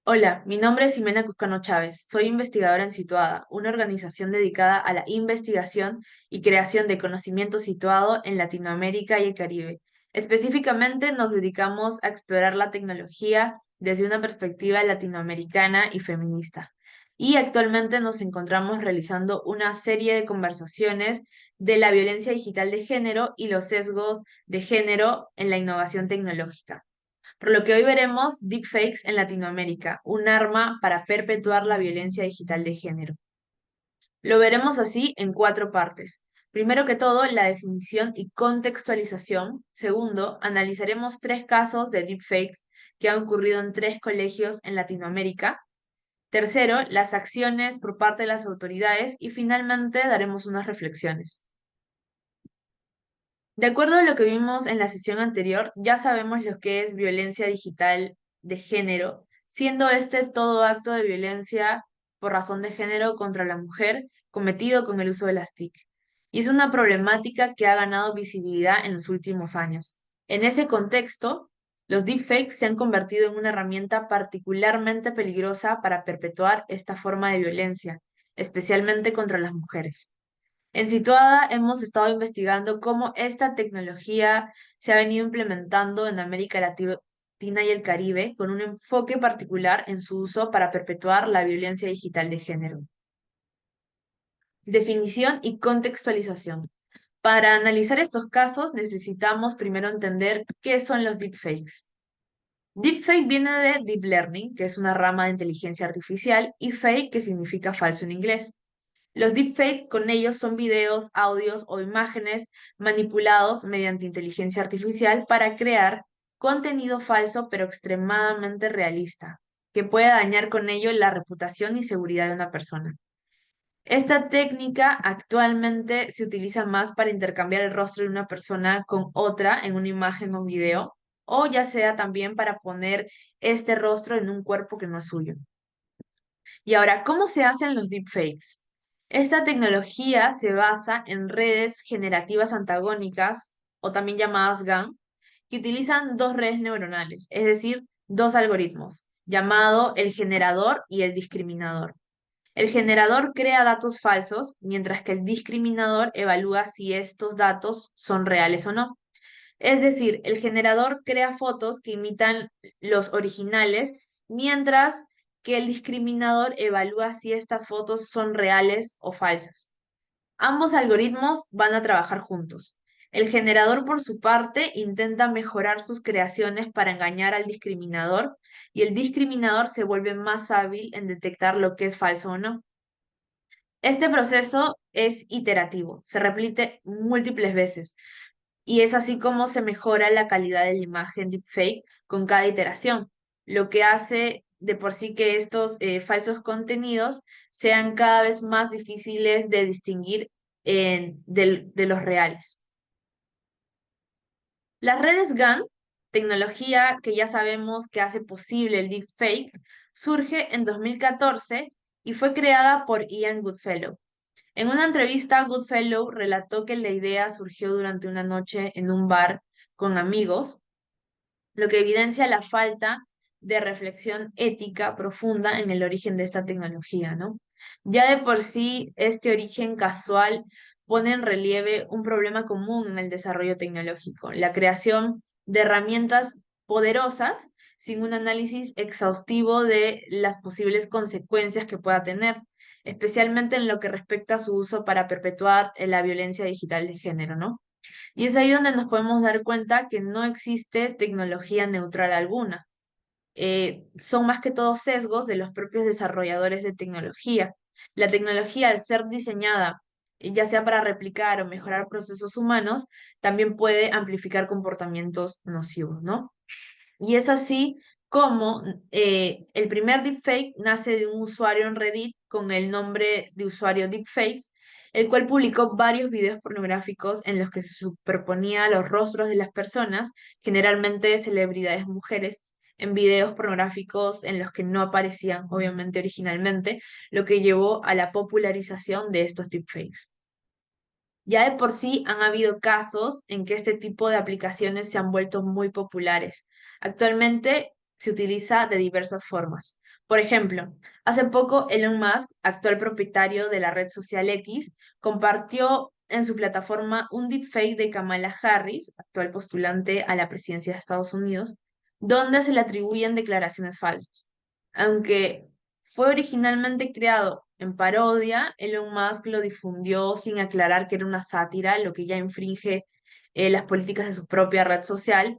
Hola, mi nombre es Ximena Cuscano Chávez. Soy investigadora en Situada, una organización dedicada a la investigación y creación de conocimiento situado en Latinoamérica y el Caribe. Específicamente nos dedicamos a explorar la tecnología desde una perspectiva latinoamericana y feminista. Y actualmente nos encontramos realizando una serie de conversaciones de la violencia digital de género y los sesgos de género en la innovación tecnológica. Por lo que hoy veremos deepfakes en Latinoamérica, un arma para perpetuar la violencia digital de género. Lo veremos así en cuatro partes. Primero que todo, la definición y contextualización. Segundo, analizaremos tres casos de deepfakes que han ocurrido en tres colegios en Latinoamérica. Tercero, las acciones por parte de las autoridades. Y finalmente, daremos unas reflexiones. De acuerdo a lo que vimos en la sesión anterior, ya sabemos lo que es violencia digital de género, siendo este todo acto de violencia por razón de género contra la mujer cometido con el uso de las TIC. Y es una problemática que ha ganado visibilidad en los últimos años. En ese contexto, los deepfakes se han convertido en una herramienta particularmente peligrosa para perpetuar esta forma de violencia, especialmente contra las mujeres. En Situada hemos estado investigando cómo esta tecnología se ha venido implementando en América Latina y el Caribe con un enfoque particular en su uso para perpetuar la violencia digital de género. Definición y contextualización. Para analizar estos casos necesitamos primero entender qué son los deepfakes. Deepfake viene de Deep Learning, que es una rama de inteligencia artificial, y fake, que significa falso en inglés. Los deepfake con ellos son videos, audios o imágenes manipulados mediante inteligencia artificial para crear contenido falso pero extremadamente realista, que puede dañar con ello la reputación y seguridad de una persona. Esta técnica actualmente se utiliza más para intercambiar el rostro de una persona con otra en una imagen o video, o ya sea también para poner este rostro en un cuerpo que no es suyo. Y ahora, ¿cómo se hacen los deepfakes? Esta tecnología se basa en redes generativas antagónicas, o también llamadas GAN, que utilizan dos redes neuronales, es decir, dos algoritmos, llamado el generador y el discriminador. El generador crea datos falsos, mientras que el discriminador evalúa si estos datos son reales o no. Es decir, el generador crea fotos que imitan los originales, mientras que el discriminador evalúa si estas fotos son reales o falsas. Ambos algoritmos van a trabajar juntos. El generador, por su parte, intenta mejorar sus creaciones para engañar al discriminador y el discriminador se vuelve más hábil en detectar lo que es falso o no. Este proceso es iterativo, se repite múltiples veces y es así como se mejora la calidad de la imagen deepfake con cada iteración, lo que hace de por sí que estos falsos contenidos sean cada vez más difíciles de distinguir de los reales. Las redes GAN, tecnología que ya sabemos que hace posible el deepfake, surge en 2014 y fue creada por Ian Goodfellow. En una entrevista, Goodfellow relató que la idea surgió durante una noche en un bar con amigos, lo que evidencia la falta de reflexión ética profunda en el origen de esta tecnología, ¿no? Ya de por sí, este origen casual pone en relieve un problema común en el desarrollo tecnológico, la creación de herramientas poderosas sin un análisis exhaustivo de las posibles consecuencias que pueda tener, especialmente en lo que respecta a su uso para perpetuar la violencia digital de género, ¿no? Y es ahí donde nos podemos dar cuenta que no existe tecnología neutral alguna. Son más que todo sesgos de los propios desarrolladores de tecnología. La tecnología, al ser diseñada, ya sea para replicar o mejorar procesos humanos, también puede amplificar comportamientos nocivos, ¿no? Y es así como el primer deepfake nace de un usuario en Reddit con el nombre de usuario Deepfakes, el cual publicó varios videos pornográficos en los que se superponía los rostros de las personas, generalmente celebridades mujeres, en videos pornográficos en los que no aparecían, obviamente, originalmente, lo que llevó a la popularización de estos deepfakes. Ya de por sí han habido casos en que este tipo de aplicaciones se han vuelto muy populares. Actualmente se utiliza de diversas formas. Por ejemplo, hace poco Elon Musk, actual propietario de la red social X, compartió en su plataforma un deepfake de Kamala Harris, actual postulante a la presidencia de Estados Unidos, donde se le atribuyen declaraciones falsas. Aunque fue originalmente creado en parodia, Elon Musk lo difundió sin aclarar que era una sátira, lo que ya infringe las políticas de su propia red social,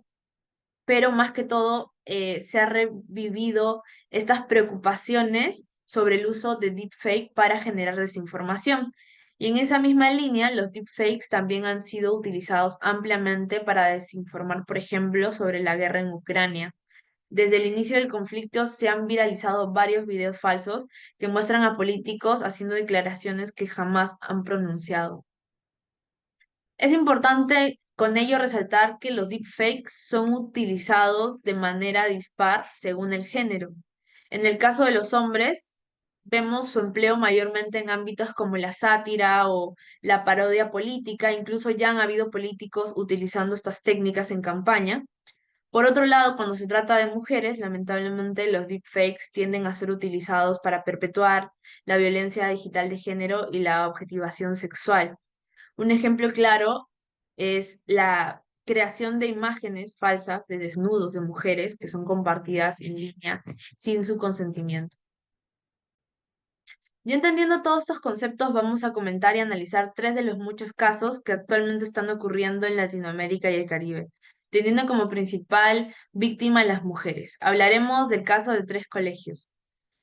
pero más que todo se ha revivido estas preocupaciones sobre el uso de deepfake para generar desinformación. Y en esa misma línea, los deepfakes también han sido utilizados ampliamente para desinformar, por ejemplo, sobre la guerra en Ucrania. Desde el inicio del conflicto se han viralizado varios videos falsos que muestran a políticos haciendo declaraciones que jamás han pronunciado. Es importante con ello resaltar que los deepfakes son utilizados de manera dispar según el género. En el caso de los hombres, vemos su empleo mayormente en ámbitos como la sátira o la parodia política, incluso ya han habido políticos utilizando estas técnicas en campaña. Por otro lado, cuando se trata de mujeres, lamentablemente los deepfakes tienden a ser utilizados para perpetuar la violencia digital de género y la objetivación sexual. Un ejemplo claro es la creación de imágenes falsas de desnudos de mujeres que son compartidas en línea sin su consentimiento. Ya entendiendo todos estos conceptos, vamos a comentar y analizar tres de los muchos casos que actualmente están ocurriendo en Latinoamérica y el Caribe, teniendo como principal víctima a las mujeres. Hablaremos del caso de tres colegios.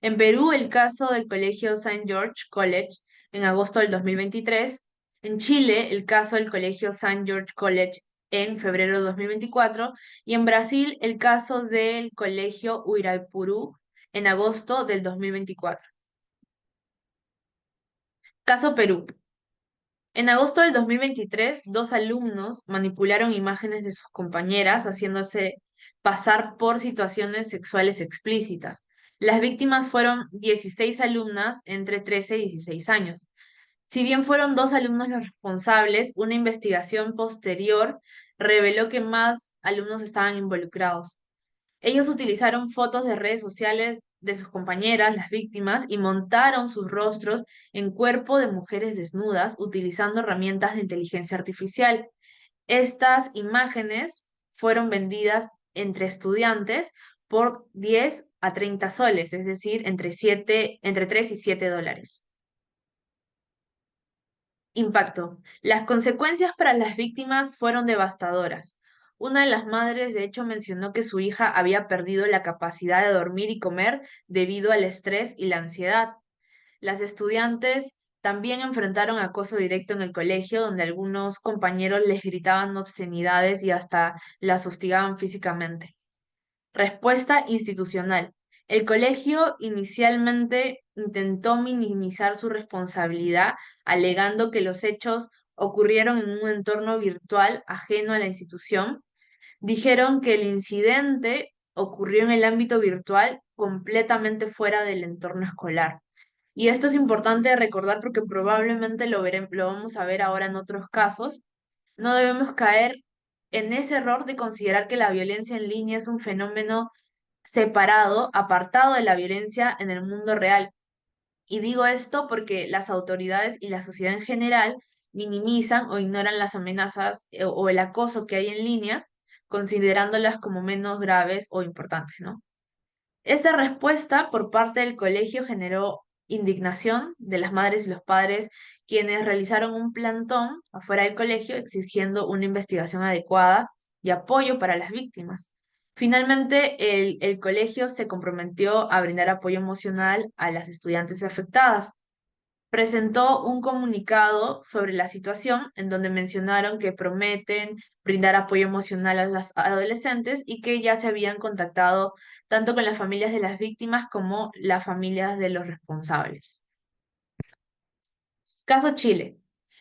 En Perú, el caso del colegio Saint George College en agosto del 2023. En Chile, el caso del colegio Saint George College en febrero de 2024. Y en Brasil, el caso del colegio Uirapuru en agosto del 2024. Caso Perú. En agosto del 2023, dos alumnos manipularon imágenes de sus compañeras haciéndose pasar por situaciones sexuales explícitas. Las víctimas fueron 16 alumnas entre 13 y 16 años. Si bien fueron dos alumnos los responsables, una investigación posterior reveló que más alumnos estaban involucrados. Ellos utilizaron fotos de redes sociales de sus compañeras, las víctimas, y montaron sus rostros en cuerpo de mujeres desnudas utilizando herramientas de inteligencia artificial. Estas imágenes fueron vendidas entre estudiantes por 10 a 30 soles, es decir, entre 3 y 7 dólares. Impacto. Las consecuencias para las víctimas fueron devastadoras. Una de las madres, de hecho, mencionó que su hija había perdido la capacidad de dormir y comer debido al estrés y la ansiedad. Las estudiantes también enfrentaron acoso directo en el colegio, donde algunos compañeros les gritaban obscenidades y hasta las hostigaban físicamente. Respuesta institucional. El colegio inicialmente intentó minimizar su responsabilidad, alegando que los hechos ocurrieron en un entorno virtual ajeno a la institución. Dijeron que el incidente ocurrió en el ámbito virtual completamente fuera del entorno escolar. Y esto es importante recordar porque probablemente lo vamos a ver ahora en otros casos. No debemos caer en ese error de considerar que la violencia en línea es un fenómeno separado, apartado de la violencia en el mundo real. Y digo esto porque las autoridades y la sociedad en general minimizan o ignoran las amenazas o el acoso que hay en línea, considerándolas como menos graves o importantes, ¿no? Esta respuesta por parte del colegio generó indignación de las madres y los padres, quienes realizaron un plantón afuera del colegio exigiendo una investigación adecuada y apoyo para las víctimas. Finalmente, el colegio se comprometió a brindar apoyo emocional a las estudiantes afectadas. Presentó un comunicado sobre la situación en donde mencionaron que prometen brindar apoyo emocional a las adolescentes y que ya se habían contactado tanto con las familias de las víctimas como las familias de los responsables. Caso Chile.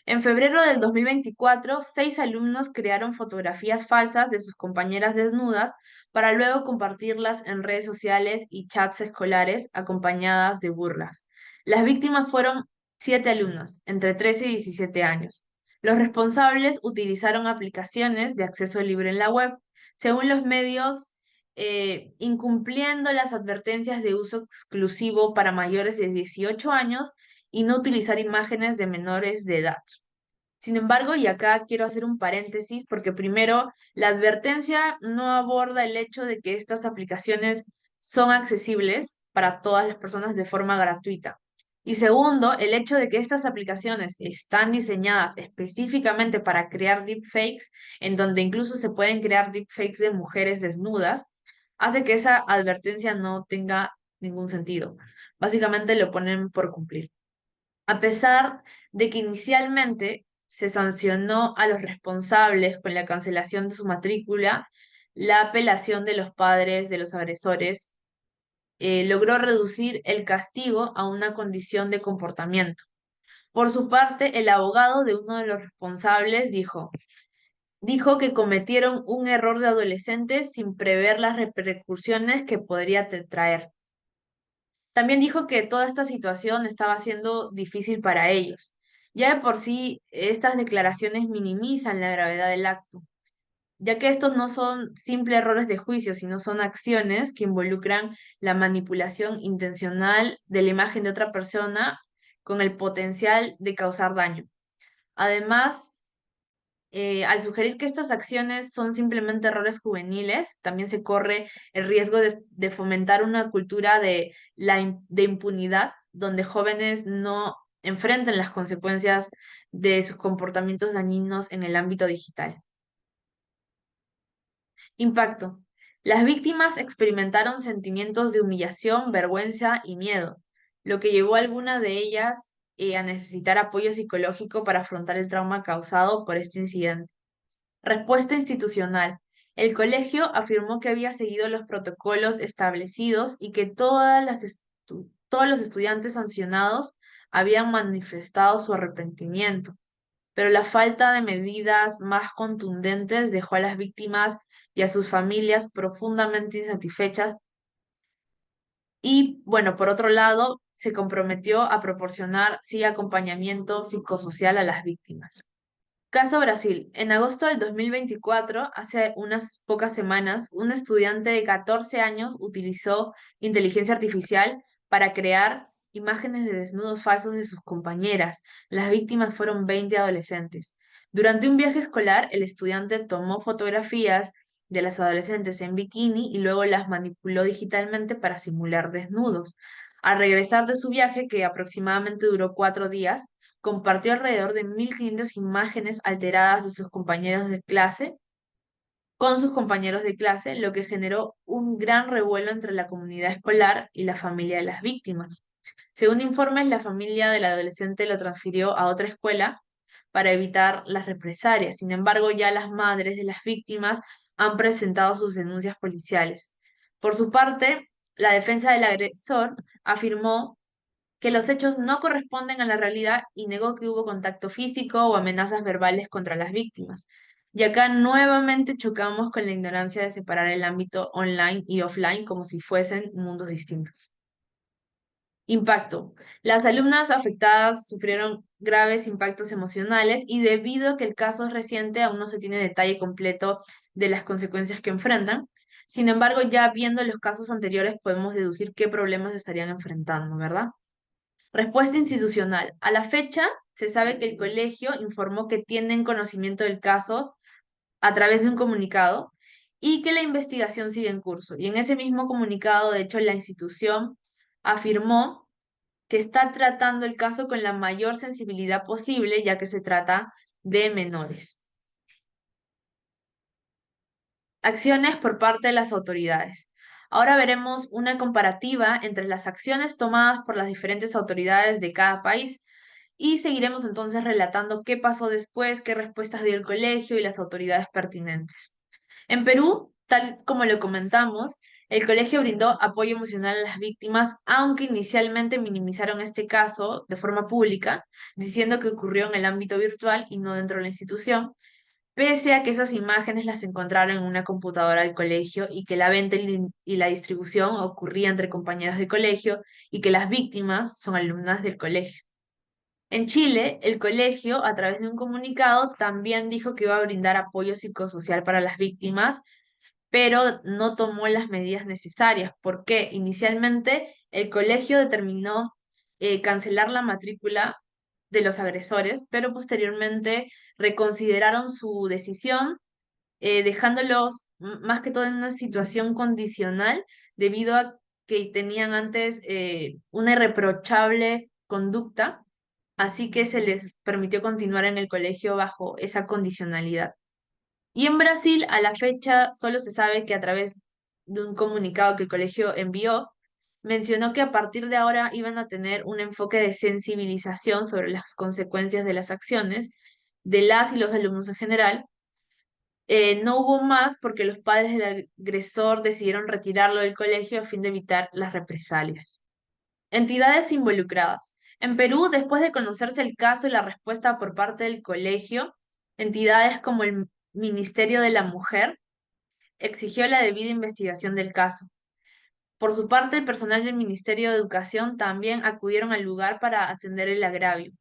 En febrero del 2024, 6 alumnos crearon fotografías falsas de sus compañeras desnudas para luego compartirlas en redes sociales y chats escolares acompañadas de burlas. Las víctimas fueron 7 alumnas, entre 13 y 17 años. Los responsables utilizaron aplicaciones de acceso libre en la web. Según los medios, incumpliendo las advertencias de uso exclusivo para mayores de 18 años y no utilizar imágenes de menores de edad. Sin embargo, y acá quiero hacer un paréntesis porque primero, la advertencia no aborda el hecho de que estas aplicaciones son accesibles para todas las personas de forma gratuita. Y segundo, el hecho de que estas aplicaciones están diseñadas específicamente para crear deepfakes, en donde incluso se pueden crear deepfakes de mujeres desnudas, hace que esa advertencia no tenga ningún sentido. Básicamente lo ponen por cumplir. A pesar de que inicialmente se sancionó a los responsables con la cancelación de su matrícula, la apelación de los padres de los agresores logró reducir el castigo a una condición de comportamiento. Por su parte, el abogado de uno de los responsables dijo que cometieron un error de adolescentes sin prever las repercusiones que podría traer. También dijo que toda esta situación estaba siendo difícil para ellos. Ya de por sí, estas declaraciones minimizan la gravedad del acto, ya que estos no son simples errores de juicio, sino son acciones que involucran la manipulación intencional de la imagen de otra persona con el potencial de causar daño. Además, al sugerir que estas acciones son simplemente errores juveniles, también se corre el riesgo de fomentar una cultura de impunidad, donde jóvenes no enfrenten las consecuencias de sus comportamientos dañinos en el ámbito digital. Impacto. Las víctimas experimentaron sentimientos de humillación, vergüenza y miedo, lo que llevó a alguna de ellas a necesitar apoyo psicológico para afrontar el trauma causado por este incidente. Respuesta institucional. El colegio afirmó que había seguido los protocolos establecidos y que todos los estudiantes sancionados habían manifestado su arrepentimiento, pero la falta de medidas más contundentes dejó a las víctimas y a sus familias profundamente insatisfechas y, bueno, por otro lado, se comprometió a proporcionar sí acompañamiento psicosocial a las víctimas. Caso Brasil. En agosto del 2024, hace unas pocas semanas, un estudiante de 14 años utilizó inteligencia artificial para crear imágenes de desnudos falsos de sus compañeras. Las víctimas fueron 20 adolescentes. Durante un viaje escolar, el estudiante tomó fotografías de las adolescentes en bikini y luego las manipuló digitalmente para simular desnudos. Al regresar de su viaje, que aproximadamente duró 4 días, compartió alrededor de 1.500 imágenes alteradas de sus compañeros de clase con sus compañeros de clase, lo que generó un gran revuelo entre la comunidad escolar y la familia de las víctimas. Según informes, la familia del adolescente lo transfirió a otra escuela para evitar las represalias. Sin embargo, ya las madres de las víctimas han presentado sus denuncias policiales. Por su parte, la defensa del agresor afirmó que los hechos no corresponden a la realidad y negó que hubo contacto físico o amenazas verbales contra las víctimas. Y acá nuevamente chocamos con la ignorancia de separar el ámbito online y offline como si fuesen mundos distintos. Impacto. Las alumnas afectadas sufrieron graves impactos emocionales y debido a que el caso es reciente, aún no se tiene detalle completo de las consecuencias que enfrentan. Sin embargo, ya viendo los casos anteriores podemos deducir qué problemas estarían enfrentando, ¿verdad? Respuesta institucional. A la fecha, se sabe que el colegio informó que tienen conocimiento del caso a través de un comunicado y que la investigación sigue en curso. Y en ese mismo comunicado, de hecho, la institución afirmó que está tratando el caso con la mayor sensibilidad posible, ya que se trata de menores. Acciones por parte de las autoridades. Ahora veremos una comparativa entre las acciones tomadas por las diferentes autoridades de cada país y seguiremos entonces relatando qué pasó después, qué respuestas dio el colegio y las autoridades pertinentes. En Perú, tal como lo comentamos, el colegio brindó apoyo emocional a las víctimas, aunque inicialmente minimizaron este caso de forma pública, diciendo que ocurrió en el ámbito virtual y no dentro de la institución, pese a que esas imágenes las encontraron en una computadora del colegio y que la venta y la distribución ocurría entre compañeros de colegio y que las víctimas son alumnas del colegio. En Chile, el colegio, a través de un comunicado, también dijo que iba a brindar apoyo psicosocial para las víctimas, pero no tomó las medidas necesarias. ¿Por qué? Inicialmente el colegio determinó cancelar la matrícula de los agresores, pero posteriormente reconsideraron su decisión, dejándolos más que todo en una situación condicional debido a que tenían antes una irreprochable conducta, así que se les permitió continuar en el colegio bajo esa condicionalidad. Y en Brasil, a la fecha, solo se sabe que a través de un comunicado que el colegio envió, mencionó que a partir de ahora iban a tener un enfoque de sensibilización sobre las consecuencias de las acciones de las y los alumnos en general. No hubo más porque los padres del agresor decidieron retirarlo del colegio a fin de evitar las represalias. Entidades involucradas. En Perú, después de conocerse el caso y la respuesta por parte del colegio, entidades como el Ministerio de la Mujer exigió la debida investigación del caso. Por su parte, el personal del Ministerio de Educación también acudieron al lugar para atender el agravio,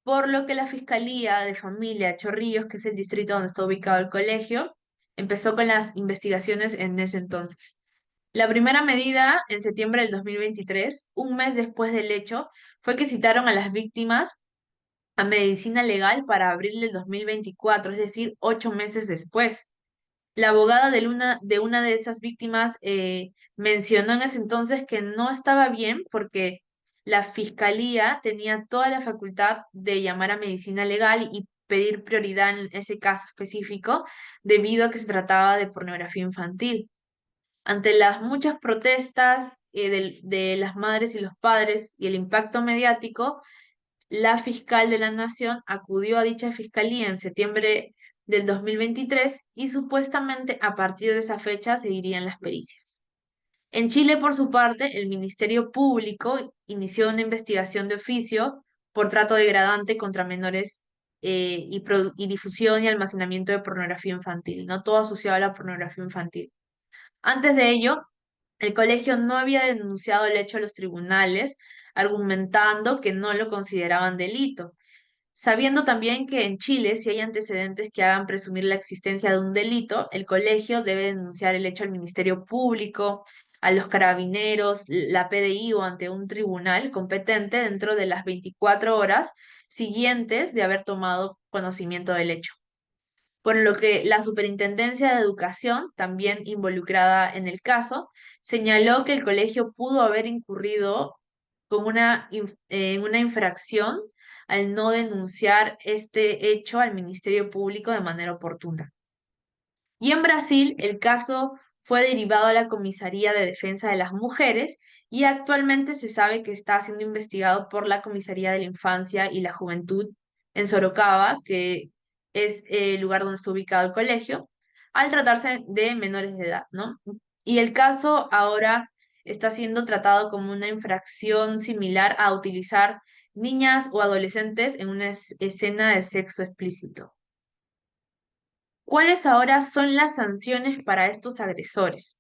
por lo que la Fiscalía de Familia de Chorrillos, que es el distrito donde está ubicado el colegio, empezó con las investigaciones en ese entonces. La primera medida, en septiembre del 2023, un mes después del hecho, fue que citaron a las víctimas a medicina legal para abril del 2024, es decir, 8 meses después. La abogada de una de esas víctimas mencionó en ese entonces que no estaba bien porque la fiscalía tenía toda la facultad de llamar a medicina legal y pedir prioridad en ese caso específico debido a que se trataba de pornografía infantil. Ante las muchas protestas de las madres y los padres y el impacto mediático, la fiscal de la Nación acudió a dicha fiscalía en septiembre del 2023 y supuestamente a partir de esa fecha seguirían las pericias. En Chile, por su parte, el Ministerio Público inició una investigación de oficio por trato degradante contra menores y difusión y almacenamiento de pornografía infantil, no todo asociado a la pornografía infantil. Antes de ello, el colegio no había denunciado el hecho a los tribunales, argumentando que no lo consideraban delito, sabiendo también que en Chile, si hay antecedentes que hagan presumir la existencia de un delito, el colegio debe denunciar el hecho al Ministerio Público, a los carabineros, la PDI o ante un tribunal competente dentro de las 24 horas siguientes de haber tomado conocimiento del hecho, por lo que la Superintendencia de Educación, también involucrada en el caso, señaló que el colegio pudo haber incurrido en una infracción al no denunciar este hecho al Ministerio Público de manera oportuna. Y en Brasil, el caso fue derivado a la Comisaría de Defensa de las Mujeres y actualmente se sabe que está siendo investigado por la Comisaría de la Infancia y la Juventud en Sorocaba, que es el lugar donde está ubicado el colegio, al tratarse de menores de edad, ¿no? Y el caso ahora está siendo tratado como una infracción similar a utilizar niñas o adolescentes en una escena de sexo explícito. ¿Cuáles ahora son las sanciones para estos agresores?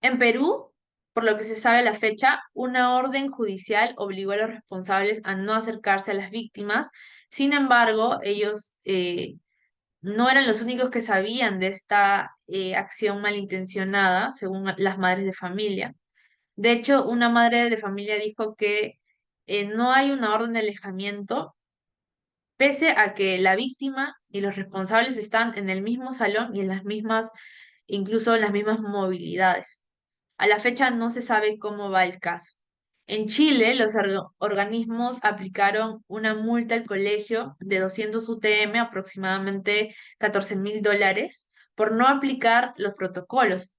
En Perú, por lo que se sabe a la fecha, una orden judicial obligó a los responsables a no acercarse a las víctimas. Sin embargo, ellos no eran los únicos que sabían de esta acción malintencionada, según las madres de familia. De hecho, una madre de familia dijo que no hay una orden de alejamiento pese a que la víctima y los responsables están en el mismo salón y en las mismas, incluso en las mismas movilidades. A la fecha no se sabe cómo va el caso. En Chile, los organismos aplicaron una multa al colegio de 200 UTM, aproximadamente $14.000, por no aplicar los protocolos,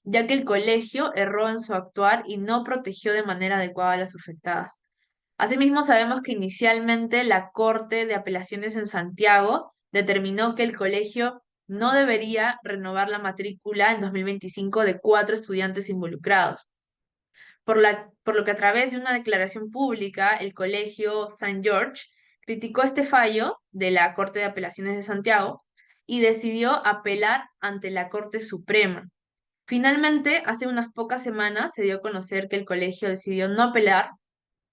ya que el colegio erró en su actuar y no protegió de manera adecuada a las afectadas. Asimismo, sabemos que inicialmente la Corte de Apelaciones en Santiago determinó que el colegio no debería renovar la matrícula en 2025 de 4 estudiantes involucrados, por lo que a través de una declaración pública, el colegio St. George criticó este fallo de la Corte de Apelaciones de Santiago y decidió apelar ante la Corte Suprema. Finalmente, hace unas pocas semanas se dio a conocer que el colegio decidió no apelar,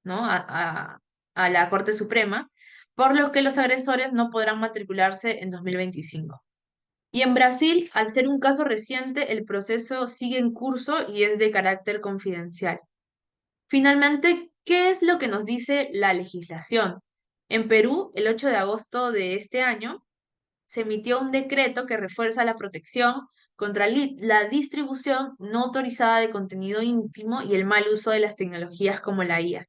¿no? a la Corte Suprema, por lo que los agresores no podrán matricularse en 2025. Y en Brasil, al ser un caso reciente, el proceso sigue en curso y es de carácter confidencial. Finalmente, ¿qué es lo que nos dice la legislación? En Perú, el 8 de agosto de este año, se emitió un decreto que refuerza la protección contra la distribución no autorizada de contenido íntimo y el mal uso de las tecnologías como la IA.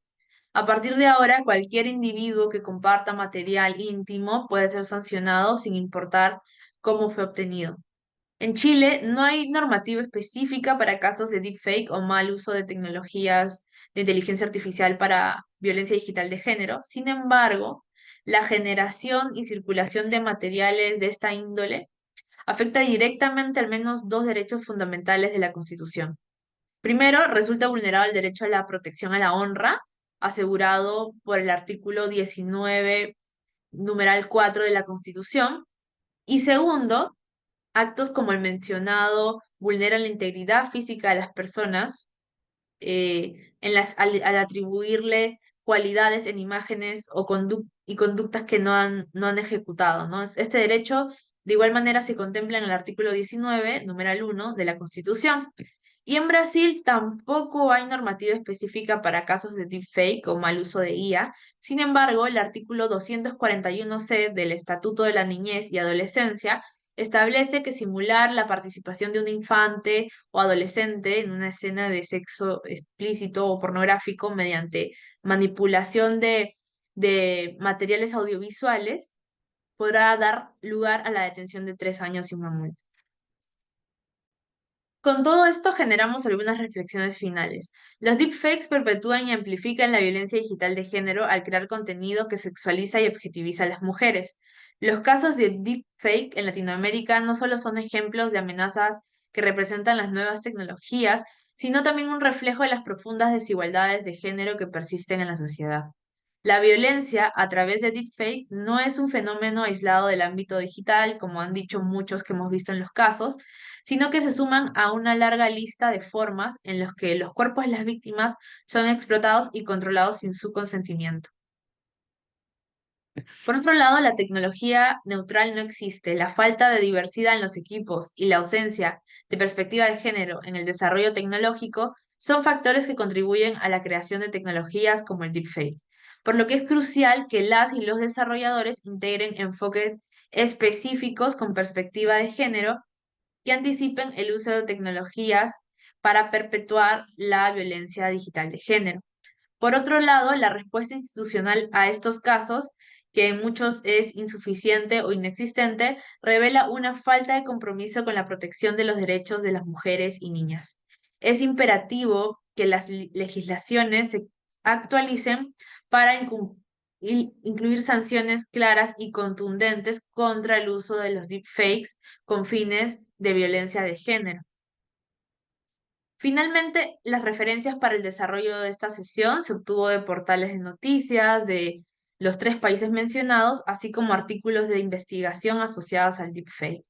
A partir de ahora, cualquier individuo que comparta material íntimo puede ser sancionado sin importar cómo fue obtenido. En Chile no hay normativa específica para casos de deepfake o mal uso de tecnologías de inteligencia artificial para violencia digital de género. Sin embargo, la generación y circulación de materiales de esta índole afecta directamente al menos dos derechos fundamentales de la Constitución. Primero, resulta vulnerado el derecho a la protección a la honra, asegurado por el artículo 19, numeral 4 de la Constitución. Y segundo, actos como el mencionado vulneran la integridad física de las personas al atribuirle cualidades en imágenes o y conductas que no han ejecutado, ¿no? Este derecho de igual manera se contempla en el artículo 19, numeral 1 de la Constitución. Y en Brasil tampoco hay normativa específica para casos de deepfake o mal uso de IA. Sin embargo, el artículo 241C del Estatuto de la Niñez y Adolescencia establece que simular la participación de un infante o adolescente en una escena de sexo explícito o pornográfico mediante manipulación de materiales audiovisuales podrá dar lugar a la detención de 3 años y una multa. Con todo esto generamos algunas reflexiones finales. Los deepfakes perpetúan y amplifican la violencia digital de género al crear contenido que sexualiza y objetiviza a las mujeres. Los casos de deepfake en Latinoamérica no solo son ejemplos de amenazas que representan las nuevas tecnologías, sino también un reflejo de las profundas desigualdades de género que persisten en la sociedad. La violencia a través de deepfakes no es un fenómeno aislado del ámbito digital, como han dicho muchos que hemos visto en los casos, sino que se suman a una larga lista de formas en las que los cuerpos de las víctimas son explotados y controlados sin su consentimiento. Por otro lado, la tecnología neutral no existe. La falta de diversidad en los equipos y la ausencia de perspectiva de género en el desarrollo tecnológico son factores que contribuyen a la creación de tecnologías como el deepfake, por lo que es crucial que las y los desarrolladores integren enfoques específicos con perspectiva de género que anticipen el uso de tecnologías para perpetuar la violencia digital de género. Por otro lado, la respuesta institucional a estos casos, que en muchos es insuficiente o inexistente, revela una falta de compromiso con la protección de los derechos de las mujeres y niñas. Es imperativo que las legislaciones se actualicen para incluir sanciones claras y contundentes contra el uso de los deepfakes con fines de violencia de género. Finalmente, las referencias para el desarrollo de esta sesión se obtuvo de portales de noticias de los tres países mencionados, así como artículos de investigación asociados al deepfake.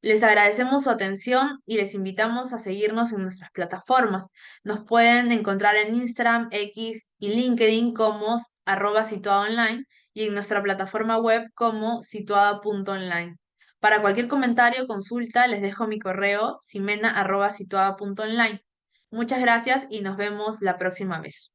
Les agradecemos su atención y les invitamos a seguirnos en nuestras plataformas. Nos pueden encontrar en Instagram, X y LinkedIn como @situadoonline y en nuestra plataforma web como situada.online. Para cualquier comentario o consulta, les dejo mi correo simena@situada.online. Muchas gracias y nos vemos la próxima vez.